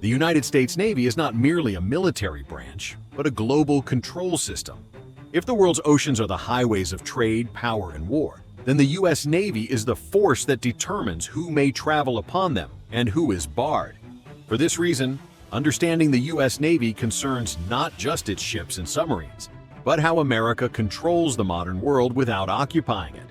The United States Navy is not merely a military branch, but a global control system. If the world's oceans are the highways of trade, power, and war, then the U.S. Navy is the force that determines who may travel upon them and who is barred. For this reason, understanding the U.S. Navy concerns not just its ships and submarines, but how America controls the modern world without occupying it.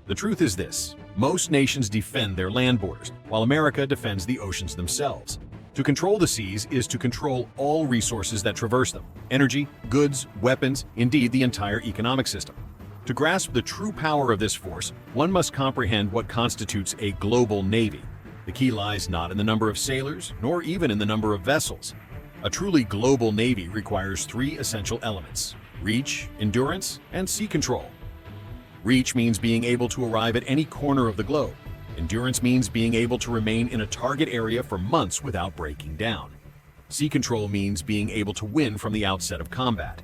The truth is this: most nations defend their land borders, while America defends the oceans themselves. To control the seas is to control all resources that traverse them: energy, goods, weapons, indeed the entire economic system. To grasp the true power of this force, one must comprehend what constitutes a global navy. The key lies not in the number of sailors, nor even in the number of vessels. A truly global navy requires three essential elements: reach, endurance, and sea control. Reach means being able to arrive at any corner of the globe. Endurance means being able to remain in a target area for months without breaking down. Sea control means being able to win from the outset of combat.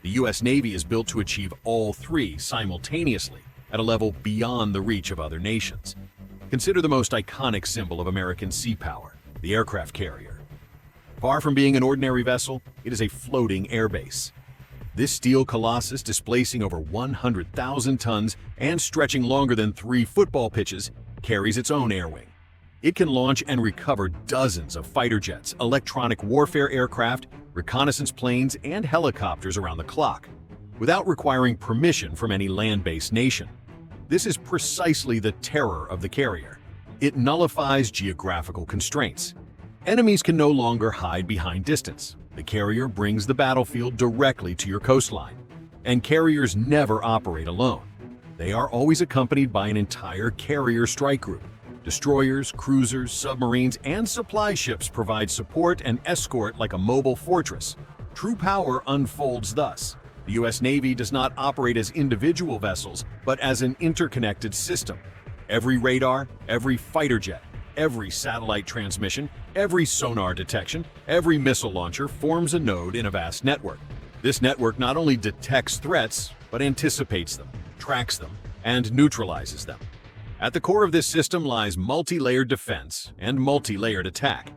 The U.S. Navy is built to achieve all three simultaneously at a level beyond the reach of other nations. Consider the most iconic symbol of American sea power: the aircraft carrier. Far from being an ordinary vessel, it is a floating airbase. This steel colossus, displacing over 100,000 tons and stretching longer than 3 football pitches, carries its own air wing. It can launch and recover dozens of fighter jets, electronic warfare aircraft, reconnaissance planes, and helicopters around the clock, without requiring permission from any land-based nation. This is precisely the terror of the carrier. It nullifies geographical constraints. Enemies can no longer hide behind distance. The carrier brings the battlefield directly to your coastline. And carriers never operate alone. They are always accompanied by an entire carrier strike group. Destroyers, cruisers, submarines, and supply ships provide support and escort like a mobile fortress. True power unfolds thus. The U.S. Navy does not operate as individual vessels, but as an interconnected system. Every radar, every fighter jet, every satellite transmission, every sonar detection, every missile launcher forms a node in a vast network. This network not only detects threats, but anticipates them, tracks them, and neutralizes them. At the core of this system lies multi-layered defense and multi-layered attack.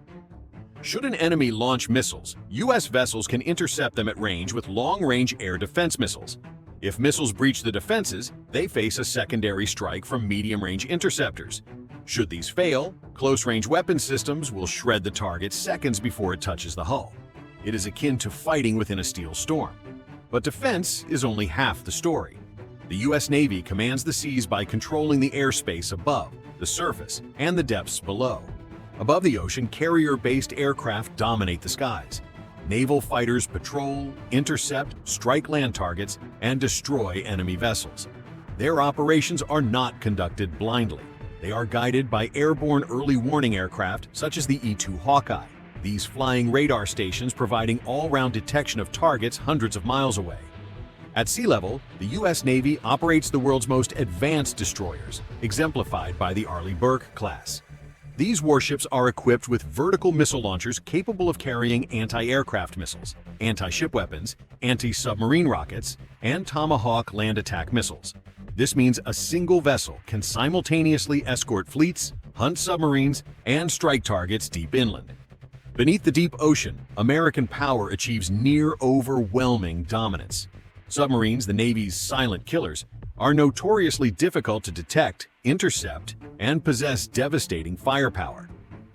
Should an enemy launch missiles, U.S. vessels can intercept them at range with long-range air defense missiles. If missiles breach the defenses, they face a secondary strike from medium-range interceptors. Should these fail, close-range weapon systems will shred the target seconds before it touches the hull. It is akin to fighting within a steel storm. But defense is only half the story. The U.S. Navy commands the seas by controlling the airspace above, the surface, and the depths below. Above the ocean, carrier-based aircraft dominate the skies. Naval fighters patrol, intercept, strike land targets, and destroy enemy vessels. Their operations are not conducted blindly. They are guided by airborne early warning aircraft such as the E-2 Hawkeye, these flying radar stations providing all-round detection of targets hundreds of miles away. At sea level, the U.S. Navy operates the world's most advanced destroyers, exemplified by the Arleigh Burke class. These warships are equipped with vertical missile launchers capable of carrying anti-aircraft missiles, anti-ship weapons, anti-submarine rockets, and Tomahawk land attack missiles. This means a single vessel can simultaneously escort fleets, hunt submarines, and strike targets deep inland. Beneath the deep ocean, American power achieves near overwhelming dominance. Submarines, the Navy's silent killers, are notoriously difficult to detect, intercept, and possess devastating firepower.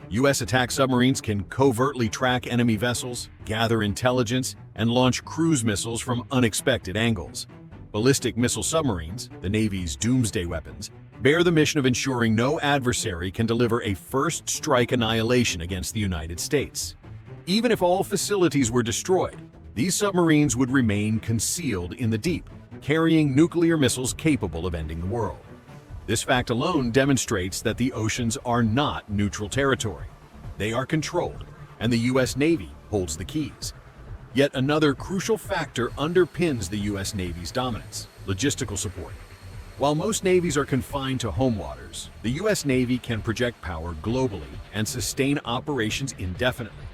U.S. attack submarines can covertly track enemy vessels, gather intelligence, and launch cruise missiles from unexpected angles. Ballistic missile submarines, the Navy's doomsday weapons, bear the mission of ensuring no adversary can deliver a first-strike annihilation against the United States. Even if all facilities were destroyed, these submarines would remain concealed in the deep, carrying nuclear missiles capable of ending the world. This fact alone demonstrates that the oceans are not neutral territory. They are controlled, and the U.S. Navy holds the keys. Yet another crucial factor underpins the U.S. Navy's dominance: logistical support. While most navies are confined to home waters, the U.S. Navy can project power globally and sustain operations indefinitely.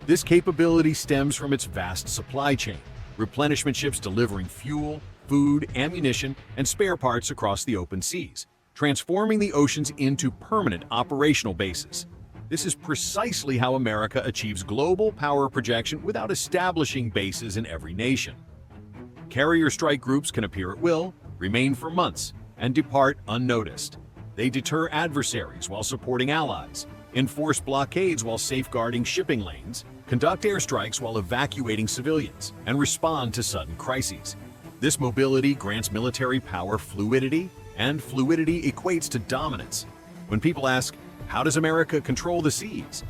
This capability stems from its vast supply chain, replenishment ships delivering fuel, food, ammunition, and spare parts across the open seas, transforming the oceans into permanent operational bases. This is precisely how America achieves global power projection without establishing bases in every nation. Carrier strike groups can appear at will, remain for months, and depart unnoticed. They deter adversaries while supporting allies, enforce blockades while safeguarding shipping lanes, conduct airstrikes while evacuating civilians, and respond to sudden crises. This mobility grants military power fluidity, and fluidity equates to dominance. When people ask, how does America control the seas?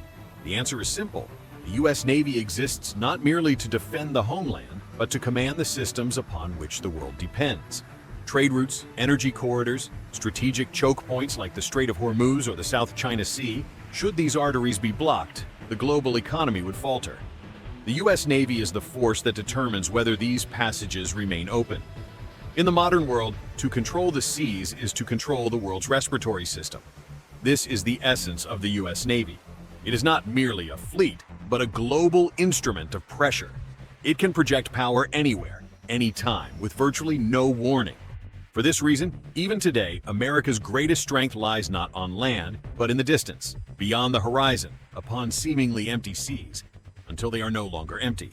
The answer is simple. The U.S. Navy exists not merely to defend the homeland, but to command the systems upon which the world depends. Trade routes, energy corridors, strategic choke points like the Strait of Hormuz or the South China Sea. Should these arteries be blocked, the global economy would falter. The U.S. Navy is the force that determines whether these passages remain open. In the modern world, to control the seas is to control the world's respiratory system. This is the essence of the U.S. Navy. It is not merely a fleet, but a global instrument of pressure. It can project power anywhere, anytime, with virtually no warning. For this reason, even today, America's greatest strength lies not on land, but in the distance, beyond the horizon, upon seemingly empty seas, until they are no longer empty.